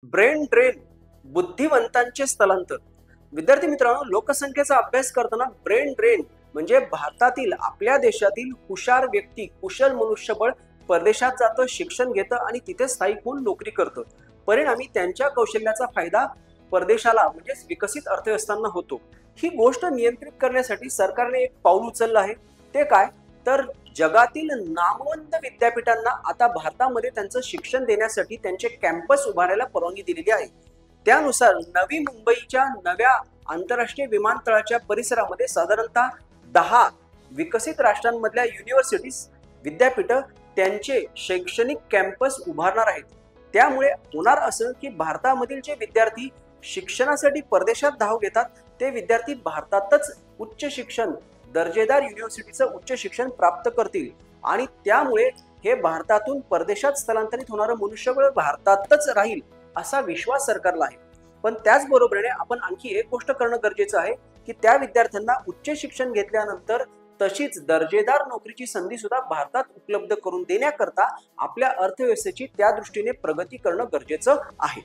Brain drain, बुद्धिवंतांचे स्थलांतर. विद्यार्थी मित्रांनो, लोकसंख्येचा अभ्यास करताना ब्रेन ड्रेन म्हणजे भारतातील आपल्या देशातील हुशार व्यक्ती, कुशल मनुष्यबळ परदेशात जातं, शिक्षण घेतं आणि तिथे स्थायिक होऊन नोकरी करतं. परिणामी त्यांच्या कौशल्याचा फायदा परदेशाला म्हणजेच विकसित अर्थव्यवस्थांना होतो. ही गोष्ट नियंत्रित करण्यासाठी सरकारने एक पाऊल उचललं आहे. ते काय? तर जगातील नामवंत विद्यापीठांना आता भारतामध्ये त्यांचं शिक्षण देण्यासाठी त्यांचे कॅम्पस उभारायला परवानगी दिलेली आहे. त्यानुसार नवी मुंबईच्या नव्या आंतरराष्ट्रीय विमानतळाच्या परिसरामध्ये साधारणतः 10 विकसित राष्ट्रांमधल्या युनिव्हर्सिटीज, विद्यापीठ त्यांचे शैक्षणिक कॅम्पस उभारणार आहेत. त्यामुळे होणार असं की भारतामधील जे विद्यार्थी शिक्षणासाठी परदेशात धाव घेतात ते विद्यार्थी भारतातच उच्च शिक्षण, दर्जेदार युनिव्हर्सिटीचं उच्च शिक्षण प्राप्त करतील आणि त्यामुळे हे भारतातून परदेशात स्थलांतरित होणारं मनुष्यबळ भारतातच राहील असा विश्वास सरकारला आहे. पण त्याचबरोबरीने आपण आणखी एक गोष्ट करणं गरजेचं आहे की त्या विद्यार्थ्यांना उच्च शिक्षण घेतल्यानंतर तशीच दर्जेदार नोकरीची संधी सुद्धा भारतात उपलब्ध करून देण्याकरता आपल्या अर्थव्यवस्थेची त्या दृष्टीने प्रगती करणं गरजेचं आहे.